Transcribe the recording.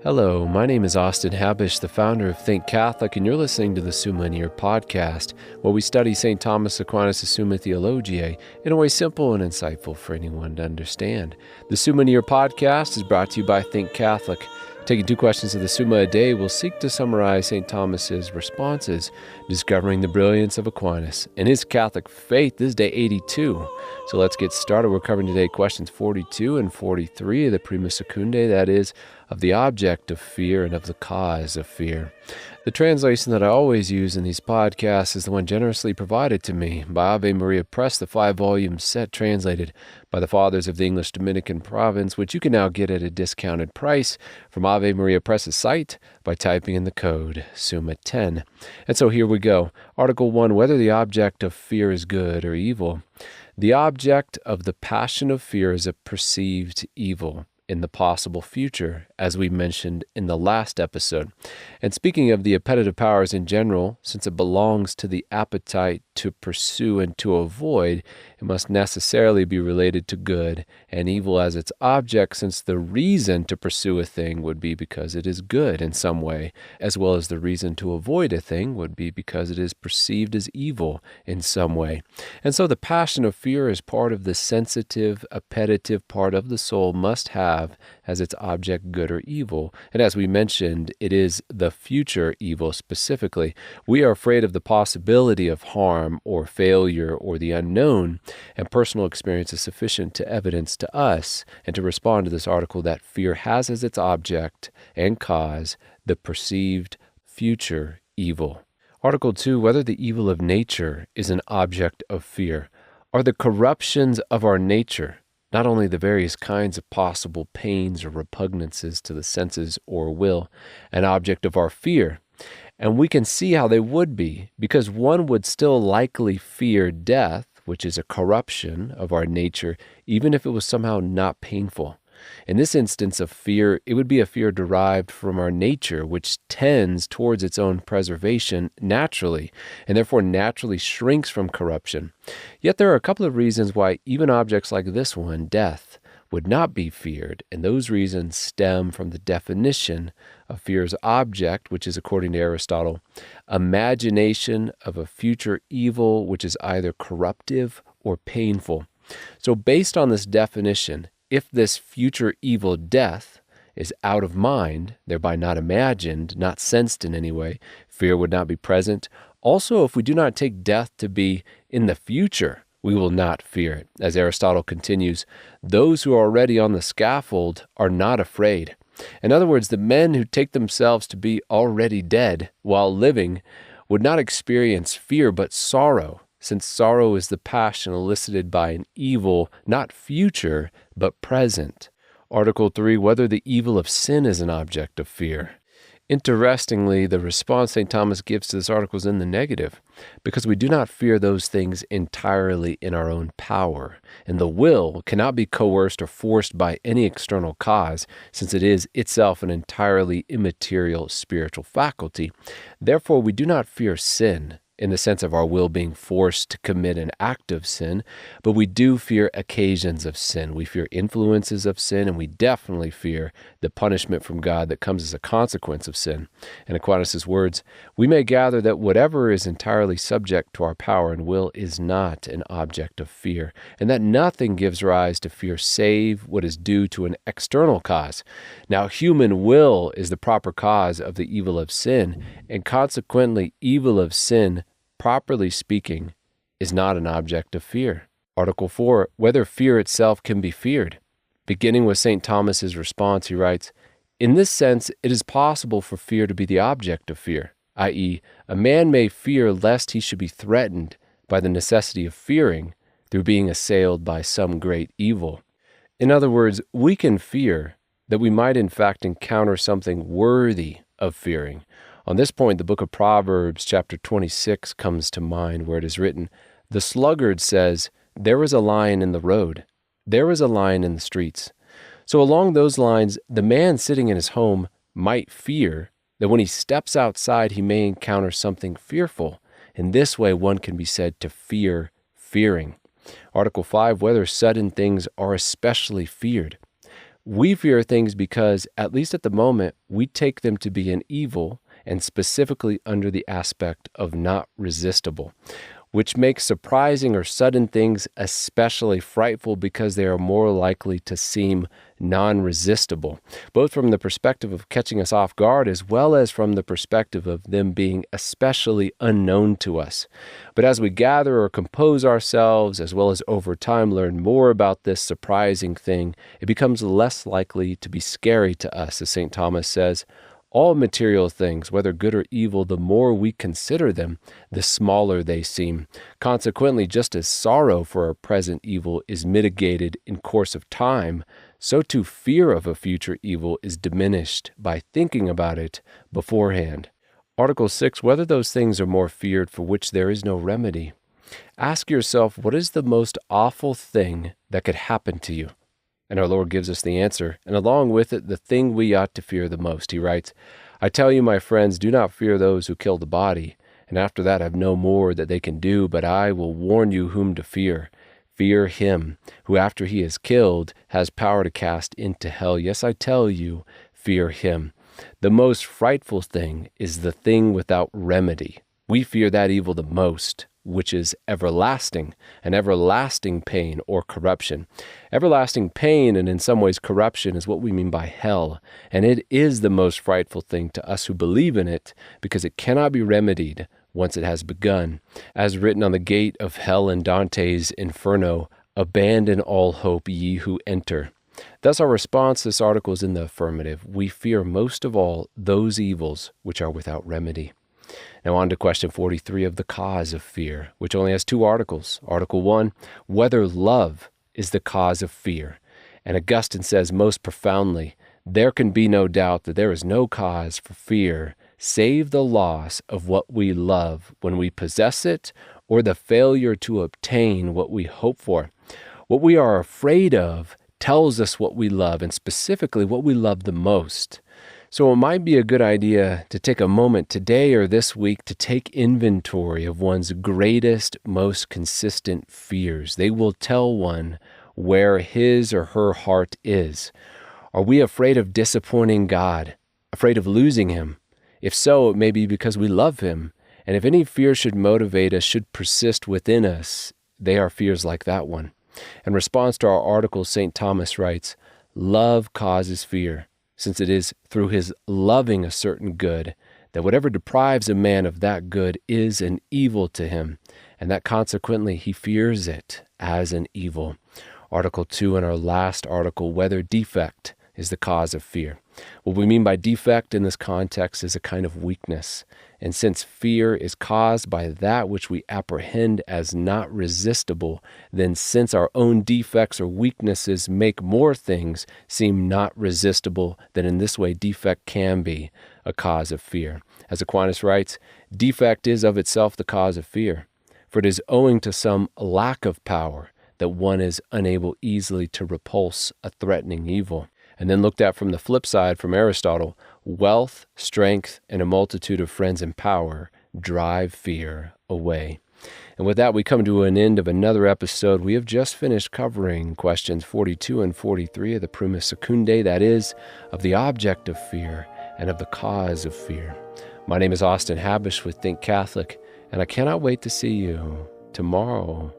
Hello, my name is Austin Habish, the founder of Think Catholic, and you're listening to the Summa podcast, where we study St. Thomas Aquinas' Summa Theologiae in a way simple and insightful for anyone to understand. The Summa podcast is brought to you by Think Catholic. Taking 2 questions of the Summa a day, we'll seek to summarize St. Thomas's responses, discovering the brilliance of Aquinas and his Catholic faith. This is day 82. So let's get started. We're covering today questions 42 and 43 of the Prima Secundae, that is, of the object of fear and of the cause of fear. The translation that I always use in these podcasts is the one generously provided to me by Ave Maria Press, the 5-volume set translated by the Fathers of the English Dominican Province, which you can now get at a discounted price from Ave Maria Press's site by typing in the code SUMMA10. And so here we go. Article 1, whether the object of fear is good or evil. The object of the passion of fear is a perceived evil in the possible future, as we mentioned in the last episode. And speaking of the appetitive powers in general, since it belongs to the appetite to pursue and to avoid, it must necessarily be related to good and evil as its object, since the reason to pursue a thing would be because it is good in some way, as well as the reason to avoid a thing would be because it is perceived as evil in some way. And so the passion of fear is part of the sensitive, appetitive part of the soul must have as its object good or evil. And as we mentioned, it is the future evil specifically. We are afraid of the possibility of harm or failure or the unknown, and personal experience is sufficient to evidence to us and to respond to this article that fear has as its object and cause the perceived future evil. Article 2, whether the evil of nature is an object of fear. Are the corruptions of our nature, not only the various kinds of possible pains or repugnances to the senses or will, an object of our fear? And we can see how they would be, because one would still likely fear death, which is a corruption of our nature, even if it was somehow not painful. In this instance of fear, it would be a fear derived from our nature, which tends towards its own preservation naturally, and therefore naturally shrinks from corruption. Yet there are a couple of reasons why even objects like this one, death, would not be feared, and those reasons stem from the definition of fear's object, which is, according to Aristotle, imagination of a future evil which is either corruptive or painful. So based on this definition, if this future evil death is out of mind, thereby not imagined, not sensed in any way, fear would not be present. Also, if we do not take death to be in the future, we will not fear it. As Aristotle continues, those who are already on the scaffold are not afraid. In other words, the men who take themselves to be already dead while living would not experience fear but sorrow, since sorrow is the passion elicited by an evil, not future, but present. Article 3, whether the evil of sin is an object of fear. Interestingly, the response St. Thomas gives to this article is in the negative, because we do not fear those things entirely in our own power, and the will cannot be coerced or forced by any external cause, since it is itself an entirely immaterial spiritual faculty. Therefore, we do not fear sin in the sense of our will being forced to commit an act of sin, but we do fear occasions of sin. We fear influences of sin, and we definitely fear the punishment from God that comes as a consequence of sin. In Aquinas' words, we may gather that whatever is entirely subject to our power and will is not an object of fear, and that nothing gives rise to fear save what is due to an external cause. Now, human will is the proper cause of the evil of sin, and consequently, evil of sin, properly speaking, is not an object of fear. Article 4, whether fear itself can be feared. Beginning with St. Thomas's response, he writes, in this sense, it is possible for fear to be the object of fear, i.e., a man may fear lest he should be threatened by the necessity of fearing through being assailed by some great evil. In other words, we can fear that we might in fact encounter something worthy of fearing. On this point, the book of Proverbs, chapter 26, comes to mind, where it is written, the sluggard says, there is a lion in the road. There is a lion in the streets. So along those lines, the man sitting in his home might fear that when he steps outside, he may encounter something fearful. In this way, one can be said to fear fearing. Article 5, whether sudden things are especially feared. We fear things because, at least at the moment, we take them to be an evil, and specifically under the aspect of not resistible, which makes surprising or sudden things especially frightful because they are more likely to seem non-resistible, both from the perspective of catching us off guard as well as from the perspective of them being especially unknown to us. But as we gather or compose ourselves, as well as over time learn more about this surprising thing, it becomes less likely to be scary to us, as St. Thomas says. All material things, whether good or evil, the more we consider them, the smaller they seem. Consequently, just as sorrow for a present evil is mitigated in course of time, so too fear of a future evil is diminished by thinking about it beforehand. Article 6, whether those things are more feared for which there is no remedy. Ask yourself, what is the most awful thing that could happen to you? And our Lord gives us the answer, and along with it, the thing we ought to fear the most. He writes, I tell you, my friends, do not fear those who kill the body, and after that have no more that they can do, but I will warn you whom to fear. Fear him, who after he is killed has power to cast into hell. Yes, I tell you, fear him. The most frightful thing is the thing without remedy. We fear that evil the most, which is everlasting, an everlasting pain or corruption. Everlasting pain, and in some ways corruption, is what we mean by hell, and it is the most frightful thing to us who believe in it, because it cannot be remedied once it has begun. As written on the gate of hell in Dante's Inferno, abandon all hope, ye who enter. Thus our response to this article is in the affirmative. We fear most of all those evils which are without remedy. Now on to question 43 of the cause of fear, which only has 2 articles. Article 1, whether love is the cause of fear. And Augustine says most profoundly, there can be no doubt that there is no cause for fear save the loss of what we love when we possess it, or the failure to obtain what we hope for. What we are afraid of tells us what we love, and specifically what we love the most. So it might be a good idea to take a moment today or this week to take inventory of one's greatest, most consistent fears. They will tell one where his or her heart is. Are we afraid of disappointing God? Afraid of losing him? If so, it may be because we love him. And if any fear should motivate us, should persist within us, they are fears like that one. In response to our article, St. Thomas writes, love causes fear, since it is through his loving a certain good that whatever deprives a man of that good is an evil to him, and that consequently he fears it as an evil. Article 2 in our last article, whether defect is the cause of fear. What we mean by defect in this context is a kind of weakness. And since fear is caused by that which we apprehend as not resistible, then since our own defects or weaknesses make more things seem not resistible, then in this way defect can be a cause of fear. As Aquinas writes, defect is of itself the cause of fear, for it is owing to some lack of power that one is unable easily to repulse a threatening evil. And then looked at from the flip side from Aristotle, wealth, strength, and a multitude of friends and power drive fear away. And with that, we come to an end of another episode. We have just finished covering questions 42 and 43 of the Prima Secundae, that is, of the object of fear and of the cause of fear. My name is Austin Habish with Think Catholic, and I cannot wait to see you tomorrow.